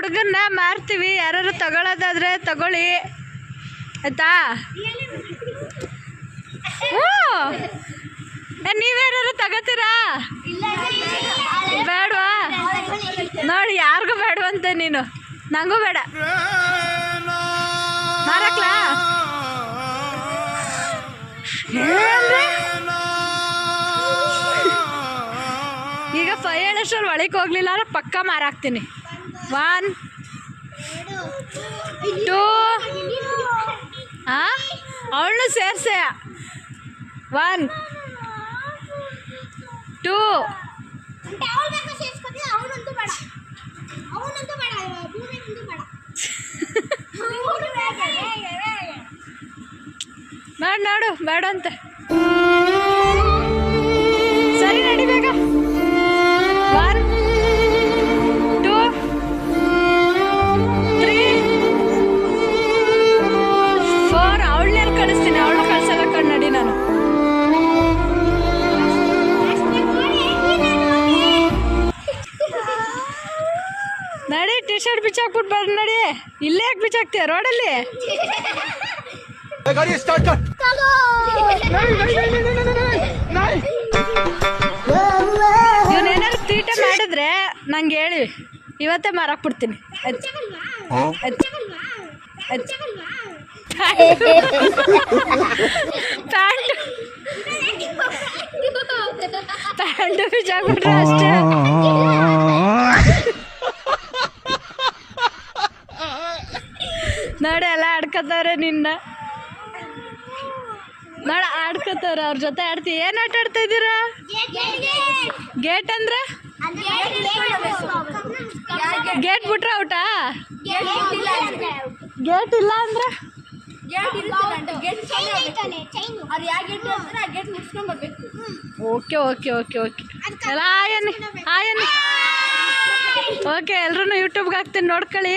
ಹುಡುಗನ್ನ ಮಾರ್ತೀವಿ, ಯಾರು ತಗೊಳ್ಳೋದಾದ್ರೆ ತಗೊಳ್ಳಿ ಆಯ್ತಾ. ನೀವ್ಯಾರು ತಗೋತೀರಾ? ಬೇಡವಾ? ನೋಡಿ ಯಾರಿಗೂ ಬೇಡವಂತೆ ನೀನು, ನಂಗೂ ಬೇಡ. ಮಾರಕ್ಲಾ? ಈಗ 5 ಹೇಳೋಷ್ಟ್ರಲ್ಲಿ ಒಳಗೆ ಹೋಗ್ಲಿಲ್ಲ ಅಂದ್ರೆ ಪಕ್ಕ ಮಾರಾಕ್ತೀನಿ. 1 2 ಅವಳನ್ನು ಸೇರ್ಸೆ. 1 2 ನೋಡು ಬೇಡ ಅಂತೆ. ಸರಿ ನಡಿ ಬೇಗ. 1 2 3 4 ಅವಳನ್ನೇ ಕಳಿಸ್ತೀನಿ, ಅವಳನ್ನ ಕಳ್ಸಲ್ಲ ಕಣ್ ನಡಿ. ನಾನು ನಡಿ ಟಿ ಶರ್ಟ್ ಬಿಚ್ಚಾಕ್ಬಿಟ್ಟು ಬರ್ ನಡಿ. ಇಲ್ಲೇ ಯಾಕೆ ಬಿಚ್ಚಾಕ್ತೀಯ ರೋಡಲ್ಲಿ? ಇವನೇನಾದ್ರು ತೀಟೆ ಮಾಡಿದ್ರೆ ನಂಗೆ ಹೇಳಿ, ಇವತ್ತೇ ಮಾರಾಕ್ಬಿಡ್ತೀನಿ. ಪ್ಯಾಂಟು ಬಿಚ್ಚಾಕ್ಬಿಟ್ರೆ ಅಷ್ಟೇ. ನೋಡಿ ಎಲ್ಲ ಆಡ್ಕೊತವ್ರೆ ನಿನ್ನ, ನೋಡ ಆಡ್ಕೊತವ್ರೆ. ಅವ್ರ ಜೊತೆ ಆಡ್ತೀವಿ. ಏನು ಆಟ ಆಡ್ತಾ ಇದ್ದೀರಾ? ಗೇಟ್ ಅಂದ್ರೆ ಗೇಟ್ ಬಿಟ್ರೆ ಔಟಾ? ಗೇಟ್ ಇಲ್ಲ ಅಂದ್ರೆ ಓಕೆ ಓಕೆ ಓಕೆ ಓಕೆ ಎಲ್ಲ ಆಯನ್ನಿ ಆಯನ್ನಿ. ಓಕೆ, ಎಲ್ರೂ ಯೂಟ್ಯೂಬ್ಗೆ ಹಾಕ್ತೀನಿ ನೋಡ್ಕೊಳ್ಳಿ.